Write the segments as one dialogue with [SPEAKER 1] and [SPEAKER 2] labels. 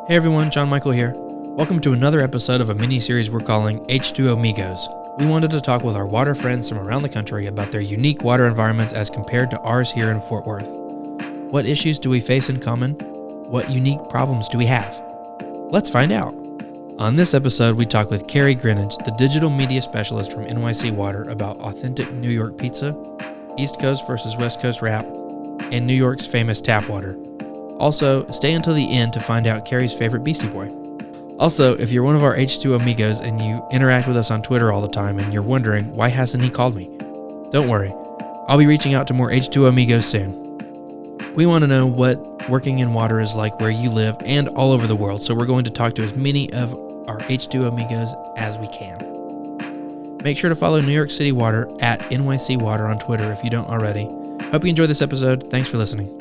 [SPEAKER 1] Hey everyone, John Michael here. Welcome to another episode of a mini-series we're calling H2Omigos. We wanted to talk with our water friends from around the country about their unique water environments as compared to ours here in Fort Worth. What issues do we face in common? What unique problems do we have? Let's find out. On this episode, we talk with Kerri Grinnage, the digital media specialist from NYC Water, about authentic New York pizza, East Coast versus West Coast rap, and New York's famous tap water. Also, stay until the end to find out Kerri's favorite Beastie Boy. Also, if you're one of our H2Omigos and you interact with us on Twitter all the time and you're wondering, why hasn't he called me? Don't worry, I'll be reaching out to more H2Omigos soon. We want to know what working in water is like where you live and all over the world, so we're going to talk to as many of our H2Omigos as we can. Make sure to follow New York City Water at NYC Water on Twitter if you don't already. Hope you enjoyed this episode. Thanks for listening.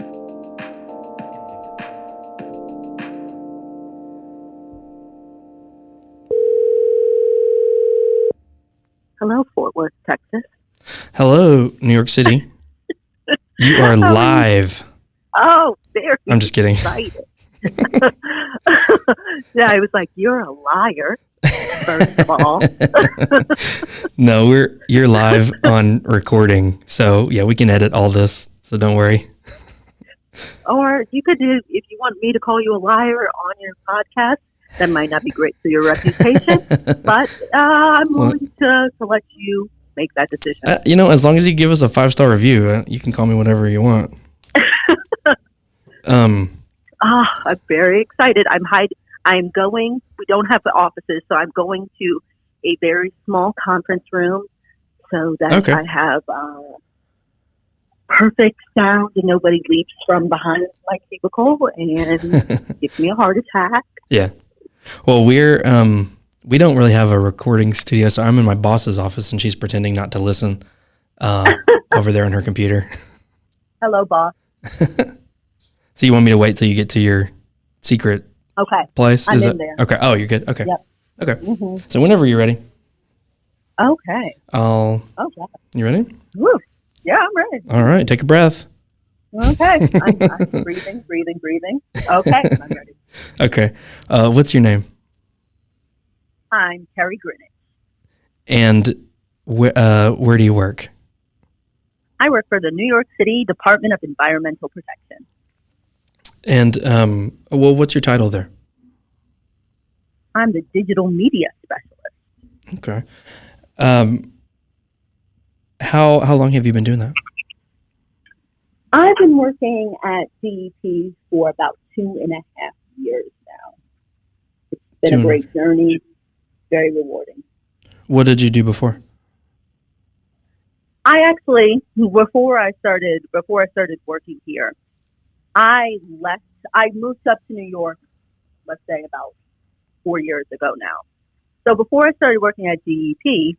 [SPEAKER 2] Hello, Fort Worth, Texas.
[SPEAKER 1] Hello, New York City. You are live.
[SPEAKER 2] Oh, there.
[SPEAKER 1] I'm just kidding.
[SPEAKER 2] Excited. Yeah, I was like, you're a liar, first of all.
[SPEAKER 1] No, you're live on recording. So, yeah, we can edit all this. So don't worry.
[SPEAKER 2] Or you could do, if you want me to call you a liar on your podcast, that might not be great for your reputation, but I'm willing to let you make that decision.
[SPEAKER 1] As long as you give us a 5-star review, you can call me whatever you want.
[SPEAKER 2] I'm very excited. I'm going, we don't have the offices, so I'm going to a very small conference room so that I have perfect sound and nobody leaps from behind my cubicle and gives me a heart attack.
[SPEAKER 1] Yeah. Well, we don't really have a recording studio, so I'm in my boss's office and she's pretending not to listen over there on her computer.
[SPEAKER 2] Hello, boss.
[SPEAKER 1] So you want me to wait till you get to your secret place?
[SPEAKER 2] I'm in there.
[SPEAKER 1] Okay. Oh, you're good. Okay.
[SPEAKER 2] Yep.
[SPEAKER 1] Okay.
[SPEAKER 2] Mm-hmm.
[SPEAKER 1] So whenever you're ready.
[SPEAKER 2] Okay.
[SPEAKER 1] You ready?
[SPEAKER 2] Woo. Yeah, I'm ready.
[SPEAKER 1] All right. Take a breath.
[SPEAKER 2] Okay. I'm breathing. Okay, I'm ready.
[SPEAKER 1] Okay. What's your name?
[SPEAKER 2] I'm Kerri Grinnage.
[SPEAKER 1] And where do you work?
[SPEAKER 2] I work for the New York City Department of Environmental Protection.
[SPEAKER 1] And, what's your title there?
[SPEAKER 2] I'm the digital media specialist.
[SPEAKER 1] Okay. How long have you been doing that?
[SPEAKER 2] I've been working at DEP for about 2.5 years now. It's been a great journey, very rewarding.
[SPEAKER 1] What did you do before?
[SPEAKER 2] I actually, before I started working here, I moved up to New York, let's say about 4 years ago now. So before I started working at DEP,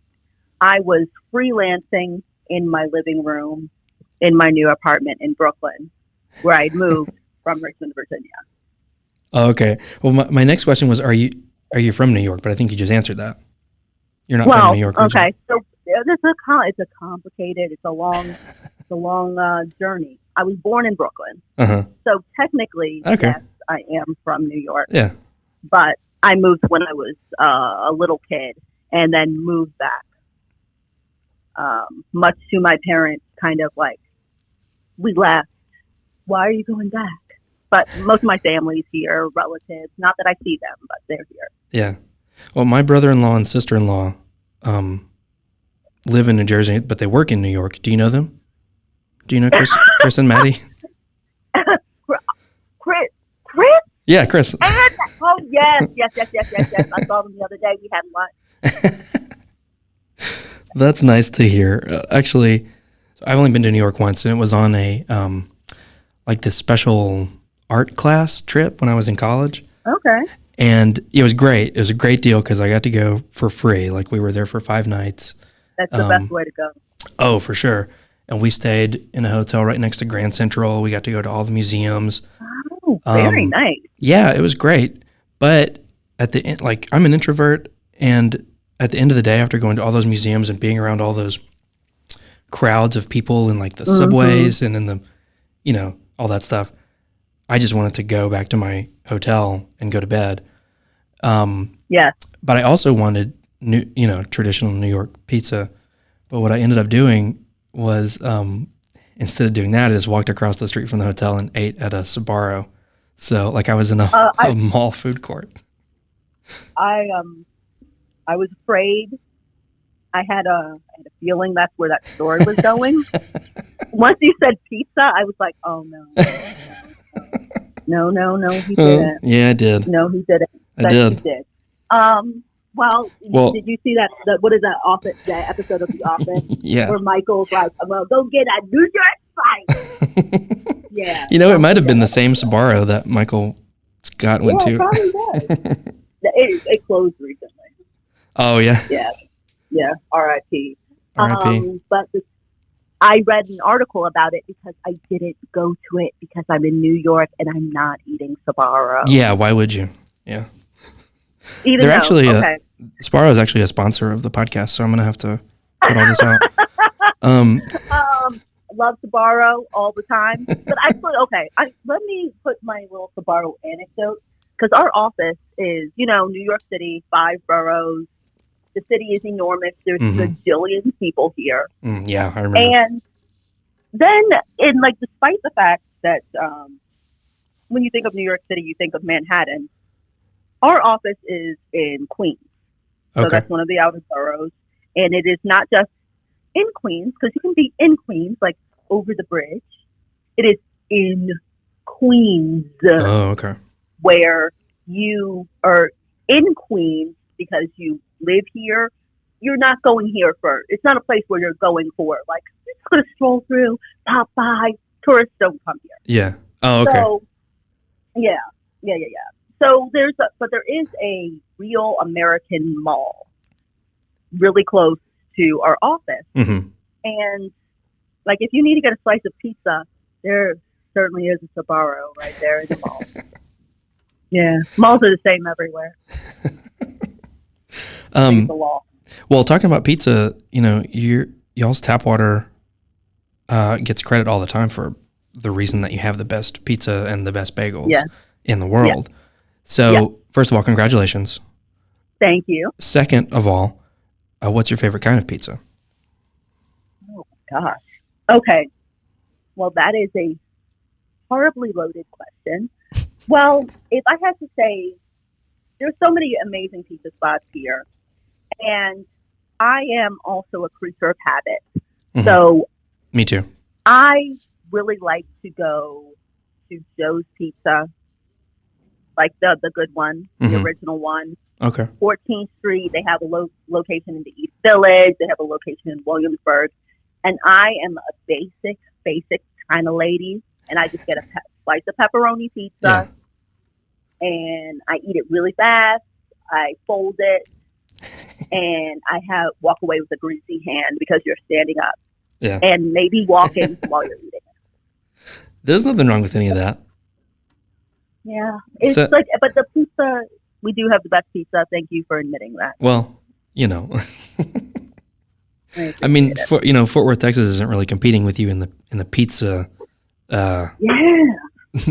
[SPEAKER 2] I was freelancing in my living room in my new apartment in Brooklyn, where I'd moved from Richmond, Virginia.
[SPEAKER 1] Oh, okay. Well, my next question was, are you from New York? But I think you just answered that. You're not from New York.
[SPEAKER 2] Okay. So it's a complicated, it's a long journey. I was born in Brooklyn.
[SPEAKER 1] Uh-huh.
[SPEAKER 2] So technically, yes, I am from New York.
[SPEAKER 1] Yeah.
[SPEAKER 2] But I moved when I was a little kid and then moved back. Much to my parents' kind of like, we left. Why are you going back? But most of my family's here, relatives. Not that I see them, but they're here.
[SPEAKER 1] Yeah. Well, my brother-in-law and sister-in-law live in New Jersey, but they work in New York. Do you know them? Do you know Chris and Maddie?
[SPEAKER 2] Chris?
[SPEAKER 1] Yeah, Chris.
[SPEAKER 2] Yes. I saw them the other day. We had lunch.
[SPEAKER 1] That's nice to hear. Actually, I've only been to New York once, and it was on a this special art class trip when I was in college.
[SPEAKER 2] Okay.
[SPEAKER 1] And it was great. It was a great deal because I got to go for free. Like, we were there for 5 nights.
[SPEAKER 2] That's the best way to go.
[SPEAKER 1] Oh, for sure. And we stayed in a hotel right next to Grand Central. We got to go to all the museums.
[SPEAKER 2] Oh, very nice.
[SPEAKER 1] Yeah, it was great. But at the end, I'm an introvert, and at the end of the day, after going to all those museums and being around all those crowds of people in the subways and in the, all that stuff, I just wanted to go back to my hotel and go to bed.
[SPEAKER 2] Yes.
[SPEAKER 1] But I also wanted traditional New York pizza. But what I ended up doing was instead of doing that, I just walked across the street from the hotel and ate at a Sbarro. So like I was in a mall food court.
[SPEAKER 2] I was afraid. I had a feeling that's where that story was going. Once you said pizza, I was like, oh no. No, he didn't.
[SPEAKER 1] Yeah, I did.
[SPEAKER 2] No, he didn't.
[SPEAKER 1] I did.
[SPEAKER 2] He did. Well, did you see that what is that episode of The Office?
[SPEAKER 1] Yeah.
[SPEAKER 2] Where Michael's like, well, go get a New York slice. Yeah.
[SPEAKER 1] It might have been the same Sbarro that Michael Scott went to.
[SPEAKER 2] Yeah, probably was. It closed recently.
[SPEAKER 1] Oh, yeah.
[SPEAKER 2] Yeah. R.I.P.
[SPEAKER 1] R.I.P.
[SPEAKER 2] But I read an article about it because I didn't go to it because I'm in New York and I'm not eating Sbarro.
[SPEAKER 1] Yeah, why would you? Yeah. Sbarro is actually a sponsor of the podcast, so I'm going to have to put all this out.
[SPEAKER 2] Love Sbarro all the time. But actually, let me put my little Sbarro anecdote. Because our office is, New York City, 5 boroughs. The city is enormous. There's a gajillion people here.
[SPEAKER 1] Yeah, I remember.
[SPEAKER 2] And then, despite the fact that when you think of New York City, you think of Manhattan, our office is in Queens. So that's one of the outer boroughs. And it is not just in Queens, because you can be in Queens, like over the bridge. It is in Queens.
[SPEAKER 1] Oh, okay.
[SPEAKER 2] Where you are in Queens because you live here. You're not going here it's not a place where you're going for, like, you're just going to stroll through, pop by. Tourists don't come here.
[SPEAKER 1] Yeah. Oh, okay.
[SPEAKER 2] So, yeah. So there is a real American mall really close to our office.
[SPEAKER 1] Mm-hmm.
[SPEAKER 2] And, like, if you need to get a slice of pizza, there certainly is a Sbarro right there in the mall. Yeah, malls are the same everywhere. The law.
[SPEAKER 1] Well, talking about pizza, y'all's tap water gets credit all the time for the reason that you have the best pizza and the best bagels in the world. Yeah. So, first of all, congratulations.
[SPEAKER 2] Thank you.
[SPEAKER 1] Second of all, what's your favorite kind of pizza?
[SPEAKER 2] Oh, gosh. Okay. Well, that is a horribly loaded question. Well, if I had to say, there's so many amazing pizza spots here, and I am also a creature of habit.
[SPEAKER 1] Mm-hmm.
[SPEAKER 2] So,
[SPEAKER 1] me too.
[SPEAKER 2] I really like to go to Joe's Pizza, like the good one, the original one.
[SPEAKER 1] Okay.
[SPEAKER 2] 14th Street. They have a location in the East Village. They have a location in Williamsburg, and I am a basic kind of lady, and I just get a slice of pepperoni pizza, and I eat it really fast. I fold it, and I walk away with a greasy hand because you're standing up, and maybe walking while you're eating it.
[SPEAKER 1] There's nothing wrong with any of that.
[SPEAKER 2] Yeah, it's but the pizza, we do have the best pizza. Thank you for admitting that.
[SPEAKER 1] Well, I mean, Fort Worth, Texas isn't really competing with you in the pizza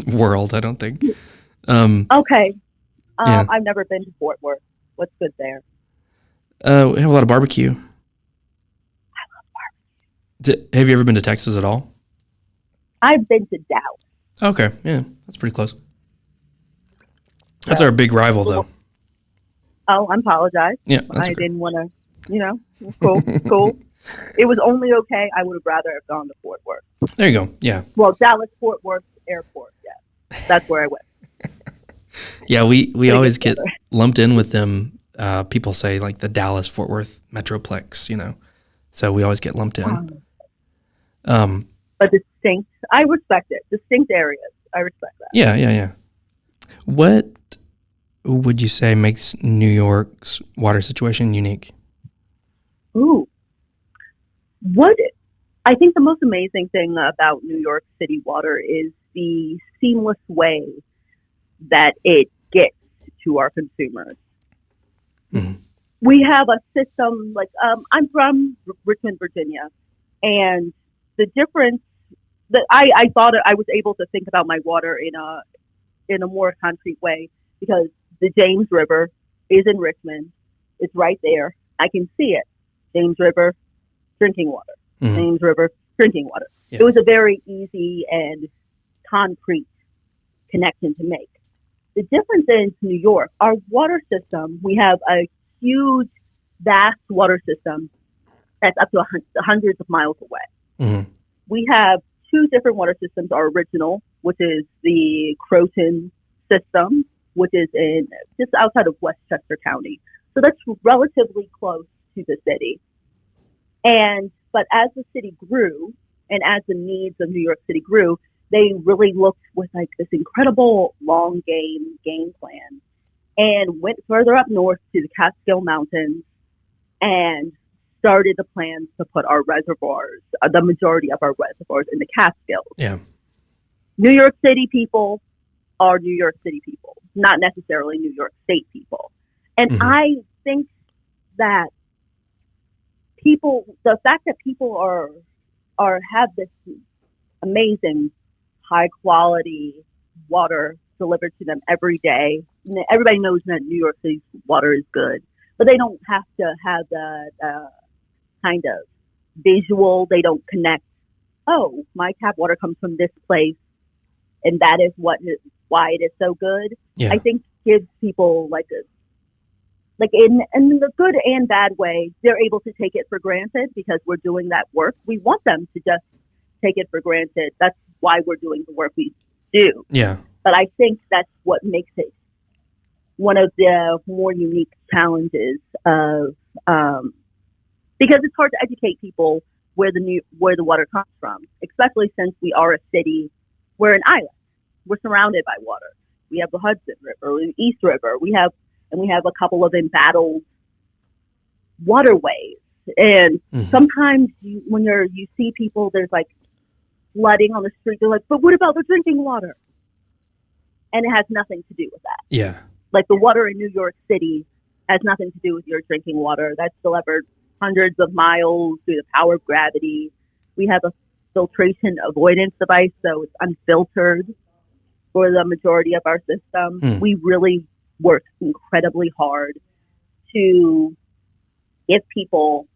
[SPEAKER 1] world, I don't think.
[SPEAKER 2] Okay. I've never been to Fort Worth. What's good there?
[SPEAKER 1] We have a lot of barbecue.
[SPEAKER 2] I love barbecue.
[SPEAKER 1] Have you ever been to Texas at all?
[SPEAKER 2] I've been to Dallas.
[SPEAKER 1] Okay, yeah, that's pretty close. That's our big rival, though.
[SPEAKER 2] Oh, I apologize.
[SPEAKER 1] Yeah,
[SPEAKER 2] I didn't want to, cool. It was only okay. I would have rather have gone to Fort Worth.
[SPEAKER 1] There you go. Yeah.
[SPEAKER 2] Well, Dallas Fort Worth Airport. Yeah, that's where I went.
[SPEAKER 1] Yeah, we always get lumped in with them. People say like the Dallas Fort Worth Metroplex, so we always get lumped in.
[SPEAKER 2] But distinct, I respect it. Distinct areas, I respect that.
[SPEAKER 1] Yeah. What would you say makes New York's water situation unique?
[SPEAKER 2] Ooh. I think the most amazing thing about New York City water is the seamless way that it gets to our consumers.
[SPEAKER 1] Mm-hmm.
[SPEAKER 2] We have a system I'm from Richmond, Virginia, and the difference I thought I was able to think about my water in a more concrete way because the James River is in Richmond. It's right there. I can see it. James River, drinking water.
[SPEAKER 1] Mm-hmm.
[SPEAKER 2] James River, drinking water.
[SPEAKER 1] Yeah.
[SPEAKER 2] It was a very easy and concrete connection to make. The difference is New York, our water system, we have a huge, vast water system that's up to hundreds of miles away.
[SPEAKER 1] Mm-hmm.
[SPEAKER 2] We have two different water systems. Our original, which is the Croton system, which is in just outside of Westchester County. So that's relatively close to the city. But as the city grew and as the needs of New York City grew, they really looked with like this incredible long game plan and went further up north to the Catskill Mountains and started the plans to put our reservoirs, the majority of our reservoirs in the Catskills.
[SPEAKER 1] Yeah.
[SPEAKER 2] New York City people are New York City people, not necessarily New York State people. And
[SPEAKER 1] Mm-hmm.
[SPEAKER 2] I think that the fact that people have this amazing, high quality water delivered to them every day. Everybody knows that New York City's water is good, but they don't have to have the kind of visual. They don't connect. Oh, my tap water comes from this place, and that is why it is so good.
[SPEAKER 1] Yeah.
[SPEAKER 2] I think gives people in the good and bad way, they're able to take it for granted because we're doing that work. We want them to just take it for granted. That's why we're doing the work we do.
[SPEAKER 1] Yeah.
[SPEAKER 2] But I think that's what makes it one of the more unique challenges of because it's hard to educate people where the water comes from, especially since we are a city. We're an island. We're surrounded by water. We have the Hudson River, the East River. We have a couple of embattled waterways. And
[SPEAKER 1] Mm-hmm.
[SPEAKER 2] sometimes when you see people, there's like flooding on the street. They're like, but what about the drinking water? And it has nothing to do with that.
[SPEAKER 1] Yeah.
[SPEAKER 2] Like the water in New York City has nothing to do with your drinking water. That's delivered hundreds of miles through the power of gravity. We have a filtration avoidance device, so it's unfiltered for the majority of our system.
[SPEAKER 1] Hmm.
[SPEAKER 2] We really work incredibly hard to give people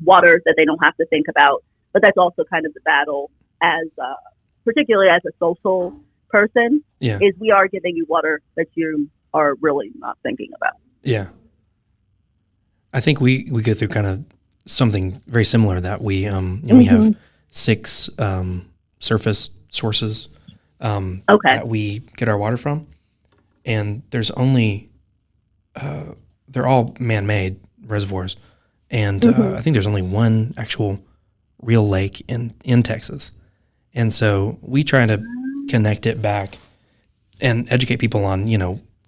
[SPEAKER 2] water that they don't have to think about. But that's also kind of the battle as, particularly as a social person,
[SPEAKER 1] Yeah.
[SPEAKER 2] is we are giving you water that you are really not thinking about.
[SPEAKER 1] Yeah. I think we go through kind of something very similar that we we have 6 surface sources that we get our water from, and there's only they're all man-made reservoirs, and I think there's only one actual real lake in Texas, and so we try to connect it back and educate people on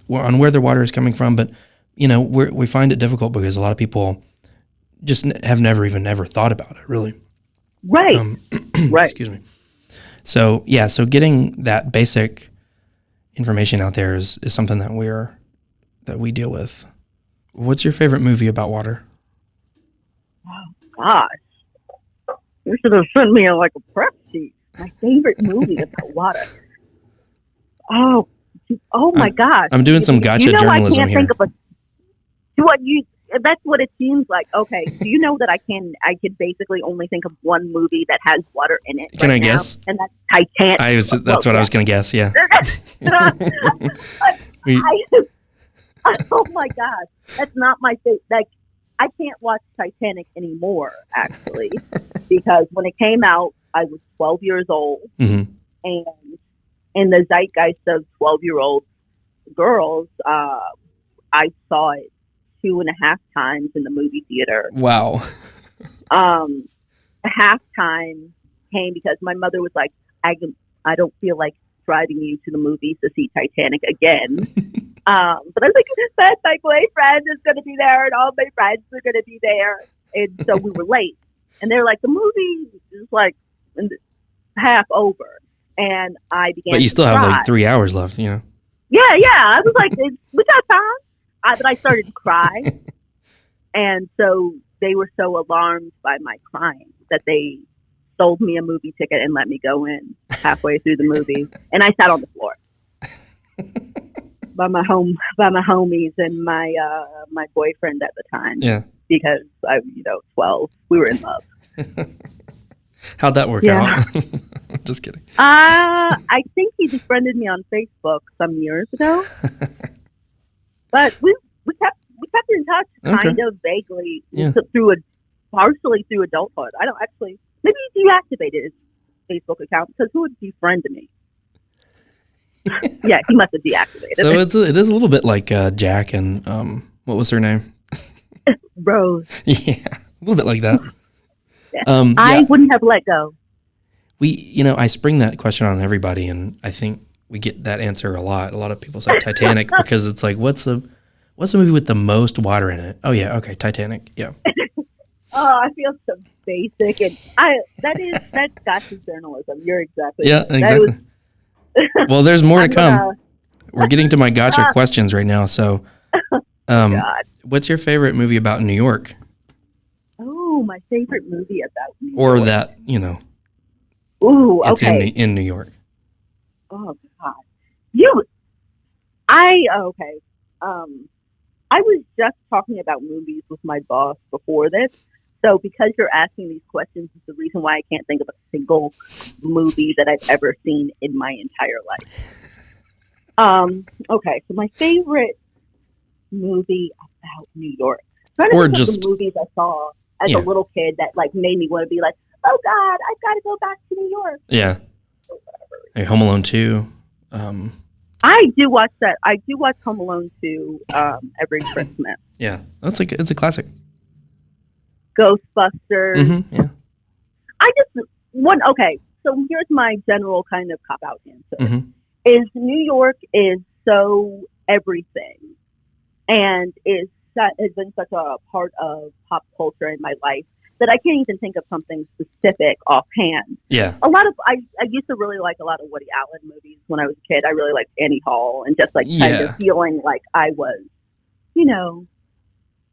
[SPEAKER 1] on where their water is coming from, but we find it difficult because a lot of people just have never thought about it really.
[SPEAKER 2] Right. Right.
[SPEAKER 1] Excuse me. So yeah, so getting that basic information out there is something that we deal with. What's your favorite movie about water?
[SPEAKER 2] Oh gosh, you should have sent me a prep sheet. My favorite movie about water. Oh my gosh!
[SPEAKER 1] I'm doing some gotcha journalism
[SPEAKER 2] I can't
[SPEAKER 1] here.
[SPEAKER 2] think of that's what it seems like. Okay, do you know that I can basically only think of one movie that has water in it?
[SPEAKER 1] Can
[SPEAKER 2] right
[SPEAKER 1] I
[SPEAKER 2] now,
[SPEAKER 1] guess?
[SPEAKER 2] And that's Titanic.
[SPEAKER 1] That's what I was going to guess. Yeah.
[SPEAKER 2] Oh my gosh, that's not my favorite. I can't watch Titanic anymore, actually, because when it came out, I was 12 years old,
[SPEAKER 1] Mm-hmm.
[SPEAKER 2] and in the zeitgeist of 12-year-old girls, I saw it 2.5 times in the movie theater.
[SPEAKER 1] Wow.
[SPEAKER 2] Halftime came because my mother was like, I don't feel like driving you to the movies to see Titanic again. But I was like, but my boyfriend is going to be there and all my friends are going to be there. And so we were late. And they're like, the movie is half over. And I began
[SPEAKER 1] But you still
[SPEAKER 2] to
[SPEAKER 1] have
[SPEAKER 2] cry.
[SPEAKER 1] 3 hours left,
[SPEAKER 2] Yeah. I was like, we got time. But I started to cry. And so they were so alarmed by my crying that they sold me a movie ticket and let me go in halfway through the movie, and I sat on the floor by my homies and my boyfriend at the time.
[SPEAKER 1] Yeah.
[SPEAKER 2] Because I, 12, we were in love.
[SPEAKER 1] How'd that work out? Just kidding.
[SPEAKER 2] I think he befriended me on Facebook some years ago, but we kept in touch kind of vaguely partially through adulthood. I don't actually. Maybe he deactivated his Facebook account because who would befriend me? Yeah, he must have deactivated.
[SPEAKER 1] So it is a little bit like Jack and what was her name?
[SPEAKER 2] Rose.
[SPEAKER 1] Yeah, a little bit like that.
[SPEAKER 2] Yeah. I wouldn't have let go.
[SPEAKER 1] I spring that question on everybody, and I think we get that answer a lot. A lot of people say Titanic because it's like, what's the movie with the most water in it? Oh yeah, okay, Titanic. Yeah.
[SPEAKER 2] Oh, I feel so basic, and that's gotcha journalism. You're exactly
[SPEAKER 1] right. Exactly. Well, there's more to come. We're getting to my gotcha questions right now. So, what's your favorite movie about New York?
[SPEAKER 2] Oh, my favorite movie about New York.
[SPEAKER 1] Or that,
[SPEAKER 2] Ooh,
[SPEAKER 1] it's
[SPEAKER 2] okay.
[SPEAKER 1] in New York.
[SPEAKER 2] Oh, God. Okay. I was just talking about movies with my boss before this. So because you're asking these questions is the reason why I can't think of a single movie that I've ever seen in my entire life. Okay, so my favorite movie about New York.
[SPEAKER 1] Or just
[SPEAKER 2] the movies I saw as a little kid that made me want to be like, oh God, I've got to go back to New York.
[SPEAKER 1] Yeah. Like Home Alone 2.
[SPEAKER 2] I do watch that. I do watch Home Alone 2 every Christmas.
[SPEAKER 1] Yeah, it's a classic.
[SPEAKER 2] Ghostbusters.
[SPEAKER 1] Mm-hmm, yeah.
[SPEAKER 2] Okay, so here's my general kind of cop-out answer.
[SPEAKER 1] Mm-hmm.
[SPEAKER 2] Is New York is so everything and has been such a part of pop culture in my life that I can't even think of something specific offhand.
[SPEAKER 1] Yeah.
[SPEAKER 2] I used to really like a lot of Woody Allen movies when I was a kid. I really liked Annie Hall and just kind of feeling like I was,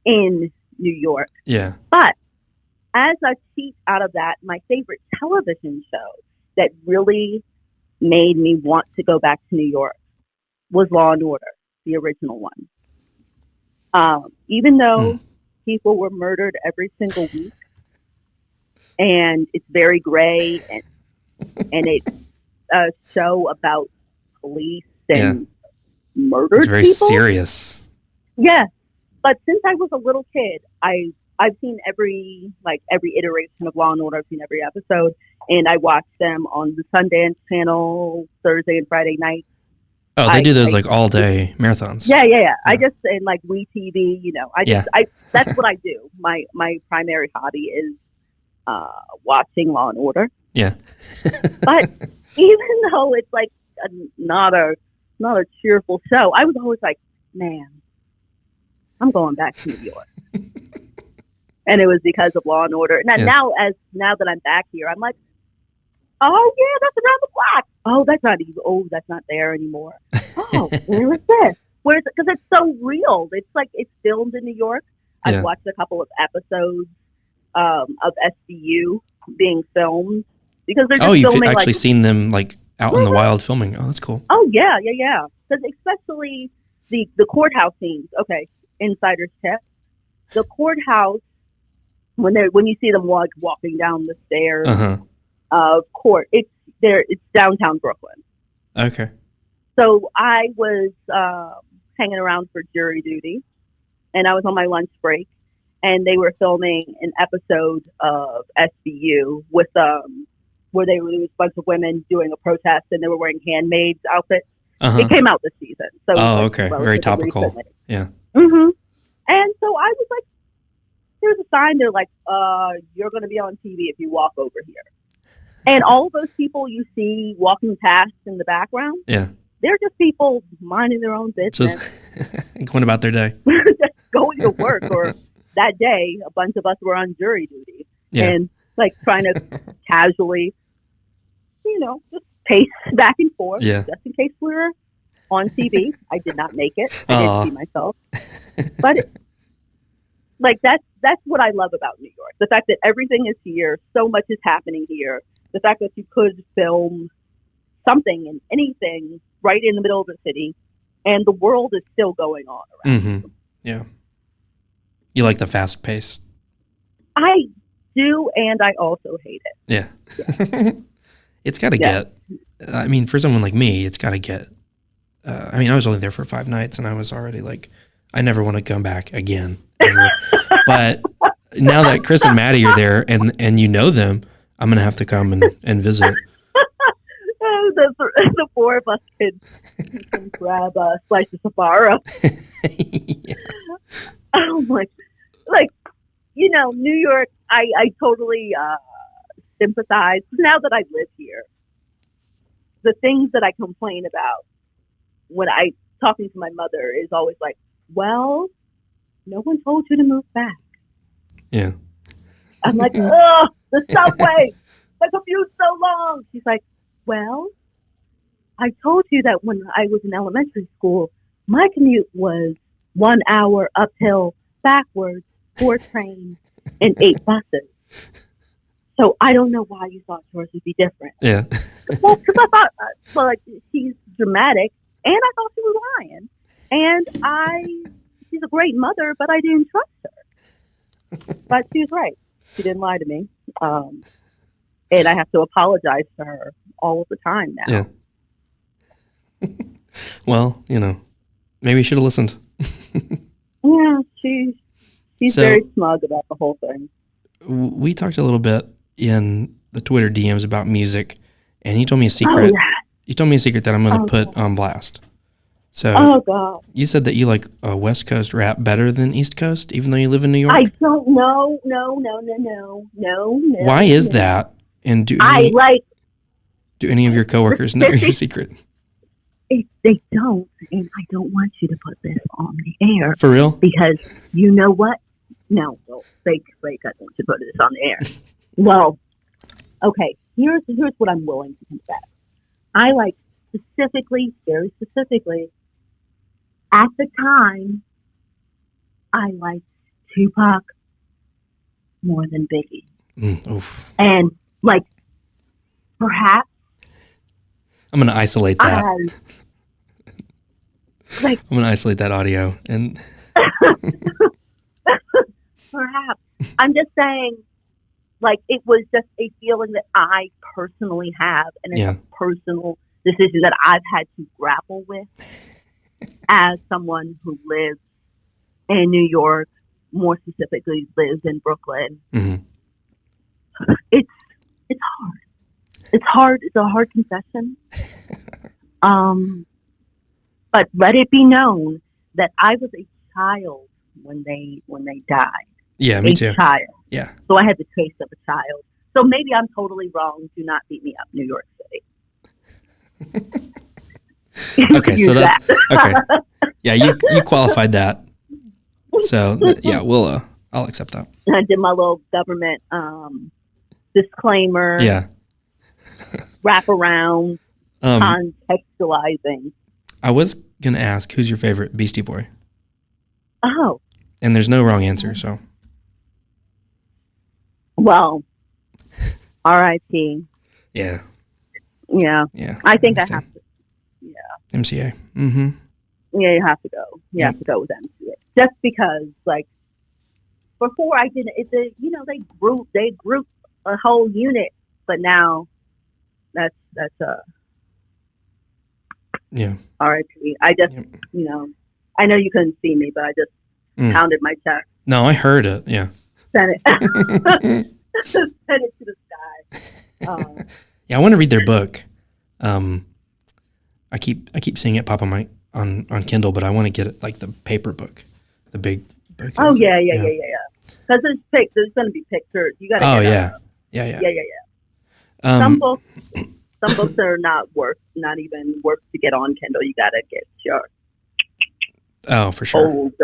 [SPEAKER 2] in New York.
[SPEAKER 1] Yeah.
[SPEAKER 2] But as I cheat out of that, my favorite television show that really made me want to go back to New York was Law and Order, the original one. Even though people were murdered every single week, and it's very gray, and it's a show about police and murdered
[SPEAKER 1] it's very
[SPEAKER 2] people.
[SPEAKER 1] Serious.
[SPEAKER 2] Yeah, but since I was a little kid, I've seen every iteration of Law and Order. I've seen every episode, and I watch them on the Sundance Channel Thursday and Friday nights.
[SPEAKER 1] Oh, they do those all day marathons.
[SPEAKER 2] Yeah. I just in WeTV, that's what I do. My primary hobby is watching Law and Order.
[SPEAKER 1] Yeah.
[SPEAKER 2] But even though it's not a cheerful show, I was always like, man, I'm going back to New York. And it was because of Law and Order. And now that I'm back here, I'm like, oh yeah, that's around the block. Oh, that's not even. Oh, that's not there anymore. Oh, where is this? Where is it? Because it's so real. It's it's filmed in New York.
[SPEAKER 1] Yeah.
[SPEAKER 2] I've watched a couple of episodes of SVU being filmed because they're just
[SPEAKER 1] you've
[SPEAKER 2] filming.
[SPEAKER 1] Actually seen them out in the wild filming. Oh, that's cool.
[SPEAKER 2] Oh yeah. Because especially the courthouse scenes. Okay, insider's tip: the courthouse when you see them walking down the stairs. Of court, it's downtown Brooklyn.
[SPEAKER 1] Okay.
[SPEAKER 2] So I was hanging around for jury duty, and I was on my lunch break, and they were filming an episode of SVU with where there was a bunch of women doing a protest, and they were wearing handmaids outfits. It came out this season. So
[SPEAKER 1] okay, very topical.
[SPEAKER 2] Recently.
[SPEAKER 1] Yeah.
[SPEAKER 2] Mm-hmm. And so I was like, "Here's a sign." They're like, "You're going to be on TV if you walk over here." And all of those people you see walking past in the background, they're just people minding their own business.
[SPEAKER 1] Just going about their day.
[SPEAKER 2] Just going to work. Or that day, a bunch of us were on jury duty.
[SPEAKER 1] Yeah.
[SPEAKER 2] And trying to casually, just pace back and forth just in case we were on TV. I did not make it. I didn't see myself. But, like that's what I love about New York. The fact that everything is here, so much is happening here. The fact that you could film something and anything right in the middle of the city, and the world is still going on around.
[SPEAKER 1] Mm-hmm. Yeah. You like the fast pace?
[SPEAKER 2] I do, and I also hate it.
[SPEAKER 1] Yeah. It's got to get, I mean, for someone like me, it's got to get, I mean, I was only there for 5 nights and I was already like, I never want to come back again. Ever. But now that Chris and Maddie are there and you know them, I'm going to have to come and visit.
[SPEAKER 2] The 4 of us can grab a slice of Safari.
[SPEAKER 1] Yeah.
[SPEAKER 2] Oh my, like, you know, New York, I totally sympathize. Now that I live here, the things that I complain about when I talking to my mother is always like, well, no one told you to move back.
[SPEAKER 1] Yeah.
[SPEAKER 2] I'm like, ugh, the subway, the commute's so long. She's like, well, I told you that when I was in elementary school, my commute was 1 hour uphill, backwards, 4 trains, and 8 buses. So I don't know why you thought yours would be different.
[SPEAKER 1] Yeah.
[SPEAKER 2] Well, because I thought, well, like, she's dramatic, and I thought she was lying. And she's a great mother, but I didn't trust her. But she was right. She didn't lie to me. And I have to apologize to her all of the time now.
[SPEAKER 1] Yeah. Well, you know, maybe you should have listened.
[SPEAKER 2] Yeah, she's very smug about the whole thing.
[SPEAKER 1] We talked a little bit in the Twitter DMs about music, and you told me a secret.
[SPEAKER 2] Oh, yeah.
[SPEAKER 1] You told me a secret that I'm going to put on blast. So,
[SPEAKER 2] oh God,
[SPEAKER 1] you said that you like West Coast rap better than East Coast, even though you live in New York.
[SPEAKER 2] I don't know. No.
[SPEAKER 1] Why is that? And do any of your coworkers know your secret?
[SPEAKER 2] They don't, and I don't want you to put this on the air.
[SPEAKER 1] For real?
[SPEAKER 2] Because you know what? No, fake. I don't want you to put this on the air. Well, okay. Here's what I'm willing to confess. I like very specifically, at the time, I liked Tupac more than Biggie.
[SPEAKER 1] Oof.
[SPEAKER 2] And like, perhaps
[SPEAKER 1] I'm going to isolate that.
[SPEAKER 2] I'm
[SPEAKER 1] going to isolate that audio and.
[SPEAKER 2] Perhaps. I'm just saying, like, it was just a feeling that I personally have, and it's a personal decision that I've had to grapple with as someone who lives in New York, more specifically lives in Brooklyn. Mm-hmm. It's hard. It's hard. It's a hard confession. But let it be known that I was a child when they died.
[SPEAKER 1] Yeah, me too.
[SPEAKER 2] Child.
[SPEAKER 1] Yeah.
[SPEAKER 2] So I had the taste of a child. So maybe I'm totally wrong. Do not beat me up, New York City.
[SPEAKER 1] Okay, so that's okay. Yeah, you qualified that. So yeah, I'll accept that.
[SPEAKER 2] I did my little government disclaimer.
[SPEAKER 1] Yeah.
[SPEAKER 2] Wrap around, contextualizing.
[SPEAKER 1] I was gonna ask, who's your favorite Beastie Boy?
[SPEAKER 2] Oh.
[SPEAKER 1] And there's no wrong answer, so.
[SPEAKER 2] Well, R.I.P.
[SPEAKER 1] Yeah.
[SPEAKER 2] Yeah.
[SPEAKER 1] Yeah.
[SPEAKER 2] I think I have to. Yeah.
[SPEAKER 1] MCA. Mm-hmm.
[SPEAKER 2] Yeah, you have to go. You have to go with MCA. Just because, like, before I didn't, they grouped a whole unit, but now that's
[SPEAKER 1] yeah.
[SPEAKER 2] R.I.P. I just, I know you couldn't see me, but I just pounded my chest.
[SPEAKER 1] No, I heard it. Yeah.
[SPEAKER 2] Sent it. Sent it to the sky.
[SPEAKER 1] Yeah, I want to read their book. I keep seeing it pop on Kindle, but I want to get it like the paper book, the big book.
[SPEAKER 2] Oh yeah. Because there's going to be pictures. You got to.
[SPEAKER 1] Oh yeah. Yeah.
[SPEAKER 2] Some books are not even worth to get on Kindle. You got to get your.
[SPEAKER 1] Oh, for sure.
[SPEAKER 2] Old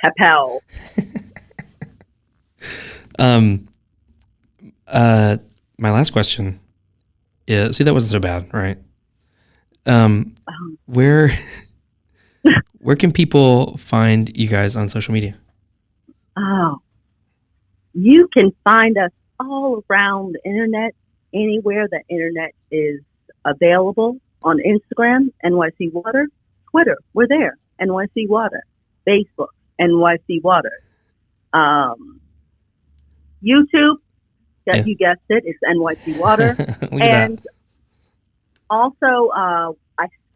[SPEAKER 2] Papel.
[SPEAKER 1] My last question is, see, that wasn't so bad, right? Where can people find you guys on social media?
[SPEAKER 2] Oh, you can find us all around the internet, anywhere the internet is available. On Instagram, NYC Water. Twitter, we're there, NYC Water. Facebook, NYC Water. YouTube, you guessed it, it's NYC Water. And also,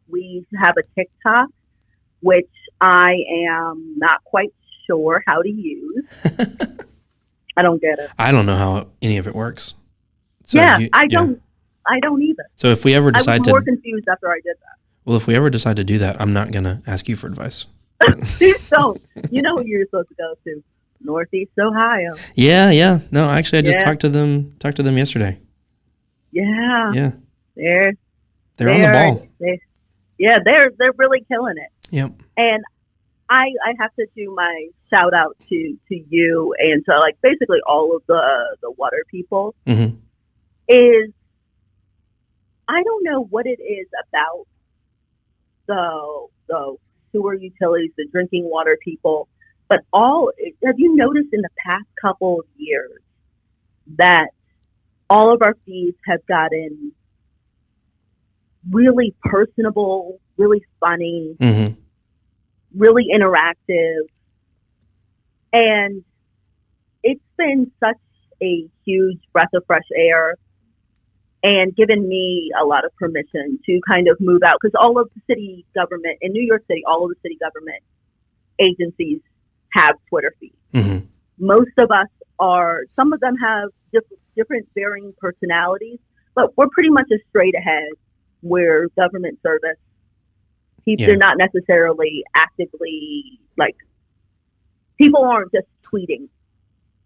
[SPEAKER 2] we have a TikTok, which I am not quite sure how to use. I don't get it.
[SPEAKER 1] I don't know how any of it works.
[SPEAKER 2] So I don't either.
[SPEAKER 1] So if we ever decide
[SPEAKER 2] I was more confused after I did that.
[SPEAKER 1] Well, if we ever decide to do that, I'm not going to ask you for advice.
[SPEAKER 2] Please don't. You know who you're supposed to go to. Northeast Ohio.
[SPEAKER 1] Yeah. No, actually, I just talked to them yesterday.
[SPEAKER 2] Yeah.
[SPEAKER 1] They're on the ball.
[SPEAKER 2] They're really killing it.
[SPEAKER 1] Yep.
[SPEAKER 2] And I have to do my shout out to you and to like basically all of the water people.
[SPEAKER 1] Mm-hmm.
[SPEAKER 2] Is I don't know what it is about the sewer utilities, the drinking water people, but have you noticed in the past couple of years that all of our feeds have gotten really personable, really funny,
[SPEAKER 1] mm-hmm.
[SPEAKER 2] really interactive, and it's been such a huge breath of fresh air and given me a lot of permission to kind of move out, because all of the city government in New York City, all of the city government agencies have Twitter feeds.
[SPEAKER 1] Mm-hmm.
[SPEAKER 2] Most of us some of them have different varying personalities, but we're pretty much a straight ahead. We're government service. They're not necessarily actively, like, people aren't just tweeting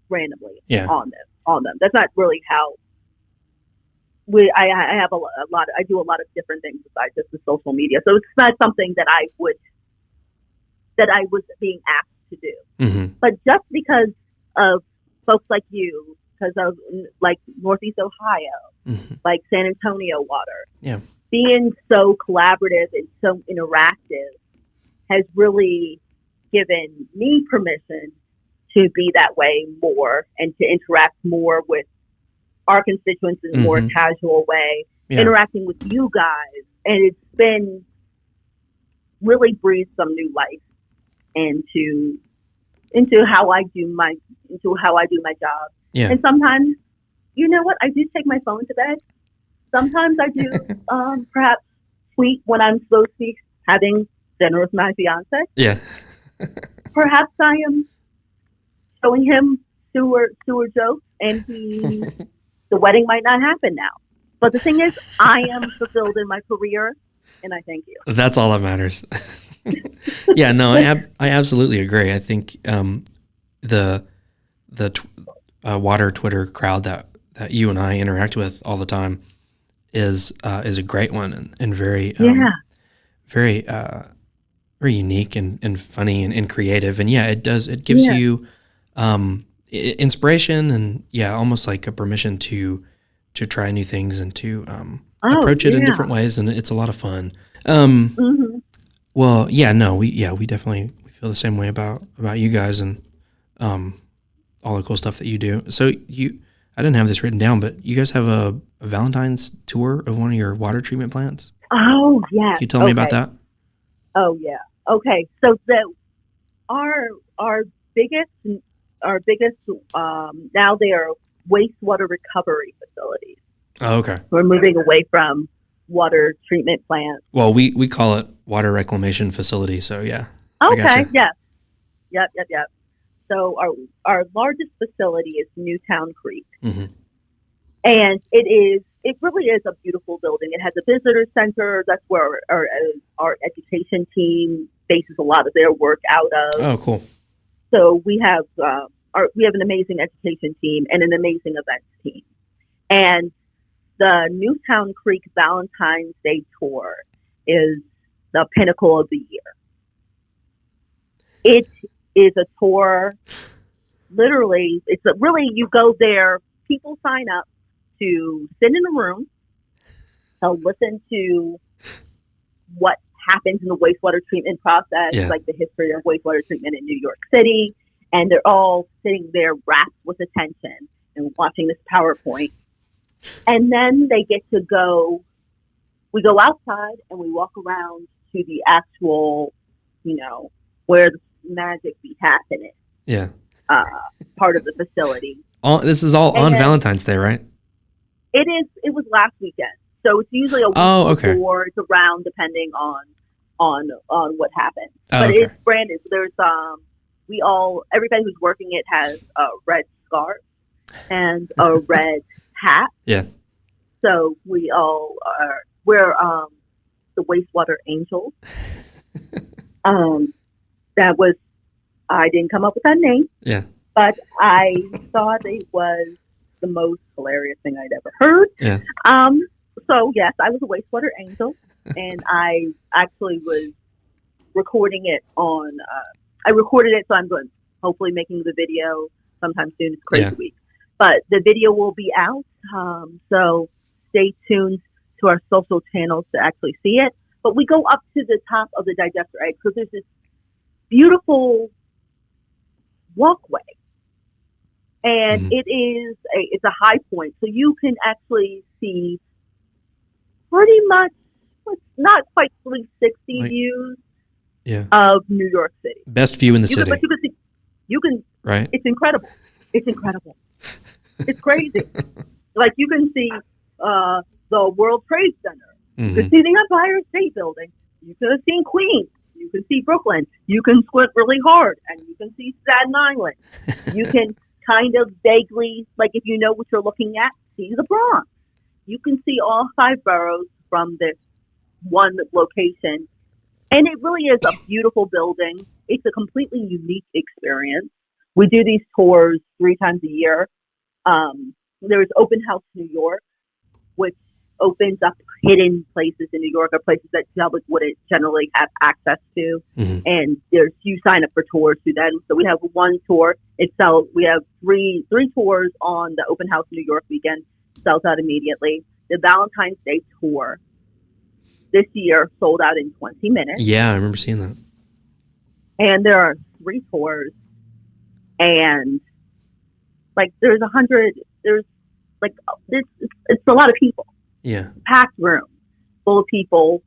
[SPEAKER 2] randomly on them. That's not really how I have I do a lot of different things besides just the social media. So it's not something that I was being asked to do.
[SPEAKER 1] Mm-hmm.
[SPEAKER 2] But just because of folks like you, because of like Northeast Ohio,
[SPEAKER 1] mm-hmm.
[SPEAKER 2] like San Antonio Water,
[SPEAKER 1] being
[SPEAKER 2] so collaborative and so interactive has really given me permission to be that way more and to interact more with our constituents in a more casual way, interacting with you guys. And it's been really breathed some new life into how I do my job.
[SPEAKER 1] Yeah.
[SPEAKER 2] And sometimes, you know what, I do take my phone to bed. Sometimes I do perhaps tweet when I'm supposed to be having dinner with my fiance.
[SPEAKER 1] Yeah.
[SPEAKER 2] Perhaps I am showing him sewer jokes, and the wedding might not happen now. But the thing is, I am fulfilled in my career, and I thank you.
[SPEAKER 1] That's all that matters. Yeah, no, I absolutely agree. I think the water Twitter crowd that you and I interact with all the time is a great one and very very unique and funny and creative. And it gives you inspiration and almost like a permission to try new things and to approach it in different ways, and it's a lot of fun. Well, we definitely feel the same way about you guys and all the cool stuff that you do. So I didn't have this written down, but you guys have a Valentine's tour of one of your water treatment plants?
[SPEAKER 2] Oh, yeah.
[SPEAKER 1] Can you tell me about that?
[SPEAKER 2] Oh, yeah. Okay. So our biggest now they are wastewater recovery facilities.
[SPEAKER 1] Oh, okay.
[SPEAKER 2] We're moving away from water treatment plants.
[SPEAKER 1] Well, we call it water reclamation facility. So yeah.
[SPEAKER 2] Okay. Yes. Yep. So our largest facility is Newtown Creek,
[SPEAKER 1] mm-hmm.
[SPEAKER 2] and it really is a beautiful building. It has a visitor center. That's where our education team bases a lot of their work out of.
[SPEAKER 1] Oh, cool.
[SPEAKER 2] So we have an amazing education team and an amazing events team, and the Newtown Creek Valentine's Day tour is the pinnacle of the year. It is a tour. Literally, you go there, people sign up to sit in a room, they'll listen to what happens in the wastewater treatment process, like the history of wastewater treatment in New York City, and they're all sitting there rapt with attention and watching this PowerPoint. And then they get to go, we go outside and we walk around to the actual, where the magic be happening.
[SPEAKER 1] Yeah.
[SPEAKER 2] Part of the facility.
[SPEAKER 1] This is all on Valentine's Day, right?
[SPEAKER 2] It is. It was last weekend. So it's usually a week before, it's around depending on what happened. But it's brand new. There's, everybody who's working it has a red scarf and a red hat.
[SPEAKER 1] Yeah.
[SPEAKER 2] So we're the wastewater angels. I didn't come up with that name.
[SPEAKER 1] Yeah.
[SPEAKER 2] But I thought it was the most hilarious thing I'd ever heard.
[SPEAKER 1] Yeah.
[SPEAKER 2] So yes, I was a wastewater angel, and I actually was recording it on. I recorded it, so I'm going hopefully making the video sometime soon. It's crazy week, but the video will be out. So stay tuned to our social channels to actually see it. But we go up to the top of the digester egg, so there's this beautiful walkway, and it's a high point, so you can actually see pretty much not quite 360 views of New York City.
[SPEAKER 1] Best view in the city.
[SPEAKER 2] But you can right? It's incredible. It's incredible. It's crazy. Like you can see the World Trade Center. You can see the Empire State Building. You can have seen Queens. You can see Brooklyn. You can squint really hard, and you can see Staten Island. You can kind of vaguely, like if you know what you're looking at, see the Bronx. You can see all 5 boroughs from this one location. And it really is a beautiful building. It's a completely unique experience. We do these tours 3 times a year. There's Open House New York, which opens up hidden places in New York or places that public wouldn't generally have access to. And you sign up for tours through that. So we have one tour itself. We have three tours on the Open House New York weekend. Sells out immediately. The Valentine's Day tour this year sold out in 20 minutes.
[SPEAKER 1] Yeah, I remember seeing that.
[SPEAKER 2] And there are 3 tours, and like there's 100. It's a lot of people.
[SPEAKER 1] Yeah,
[SPEAKER 2] packed room full of people,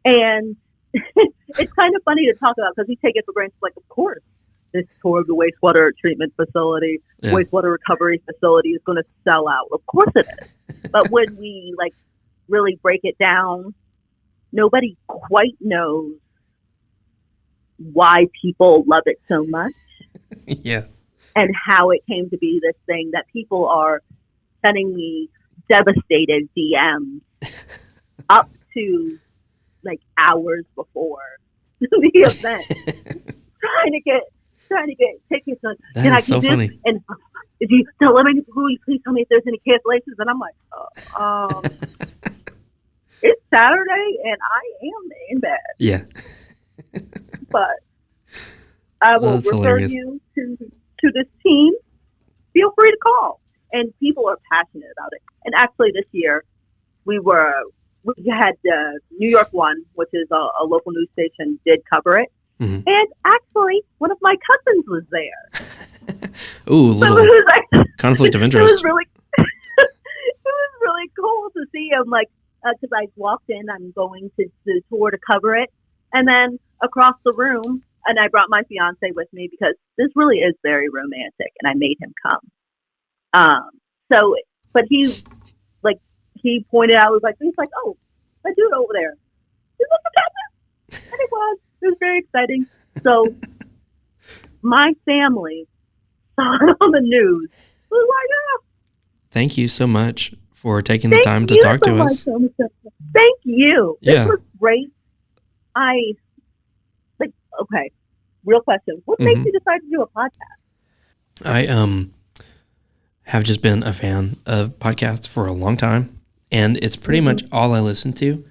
[SPEAKER 2] and it's kind of funny to talk about because we take it for granted. Like, of course, this tour of the wastewater treatment facility, wastewater recovery facility is going to sell out. Of course it is. But when we really break it down, nobody quite knows why people love it so much.
[SPEAKER 1] Yeah.
[SPEAKER 2] And how it came to be this thing that people are sending devastated DMs up to hours before the event, trying to get tickets. Can I do this? And if you please tell me if there's any cancellations. And I'm like, it's Saturday and I am in bed.
[SPEAKER 1] Yeah.
[SPEAKER 2] But I will refer you to this team. Feel free to call. And people are passionate about it. And actually this year, we had the New York one, which is a local news station, did cover it. And actually, one of my cousins was there.
[SPEAKER 1] Ooh, conflict of interest.
[SPEAKER 2] It was really cool to see him, because I walked in, I'm going to the tour to cover it. And then across the room, and I brought my fiance with me because this really is very romantic, and I made him come. But he pointed out, he's like, oh, that dude over there. He was the captain. And it was very exciting. So my family saw it on the news. It was like, oh.
[SPEAKER 1] Thank you so much for taking the time to talk to us.
[SPEAKER 2] Thank you.
[SPEAKER 1] Yeah.
[SPEAKER 2] This was great. Okay, real question. What makes you decide to do a podcast?
[SPEAKER 1] I have just been a fan of podcasts for a long time, and it's pretty much all I listen to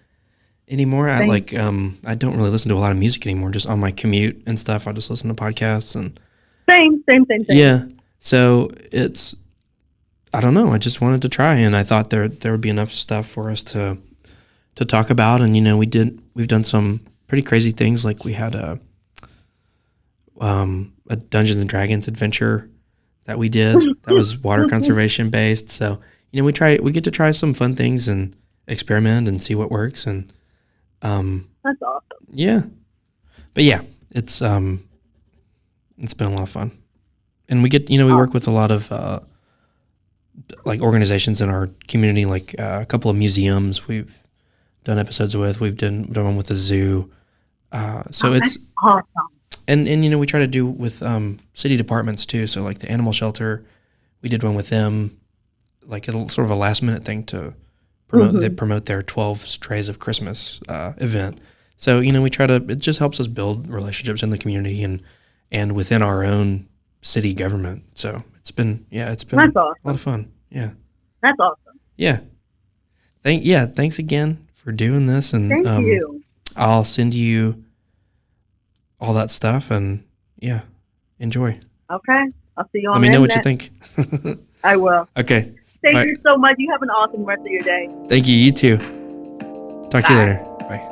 [SPEAKER 1] anymore. I don't really listen to a lot of music anymore. Just on my commute and stuff, I just listen to podcasts and
[SPEAKER 2] same.
[SPEAKER 1] Yeah, so it's, I don't know. I just wanted to try, and I thought there would be enough stuff for us to talk about. And we've done some pretty crazy things. Like we had a a Dungeons and Dragons adventure that we did that was water conservation based. So, we get to try some fun things and experiment and see what works. And
[SPEAKER 2] that's awesome.
[SPEAKER 1] Yeah. But yeah, it's been a lot of fun. And we get, we work with a lot of like organizations in our community, like a couple of museums we've done episodes with. We've done one with the zoo. So it's
[SPEAKER 2] awesome.
[SPEAKER 1] And we try to do with city departments too. So like the animal shelter, we did one with them, like a sort of a last minute thing to promote. They promote their 12 Strays of Christmas event. So we try to. It just helps us build relationships in the community and within our own city government. So it's been
[SPEAKER 2] that's awesome.
[SPEAKER 1] A lot of fun. Yeah,
[SPEAKER 2] that's awesome.
[SPEAKER 1] Yeah, thanks again for doing this. And
[SPEAKER 2] thank you.
[SPEAKER 1] I'll send you all that stuff, and yeah, enjoy.
[SPEAKER 2] Okay, I'll see you on.
[SPEAKER 1] Let me know what you think.
[SPEAKER 2] I will.
[SPEAKER 1] Okay.
[SPEAKER 2] Thank you so much. You have an awesome rest of your day.
[SPEAKER 1] Thank you. You too. Talk to you later. Bye.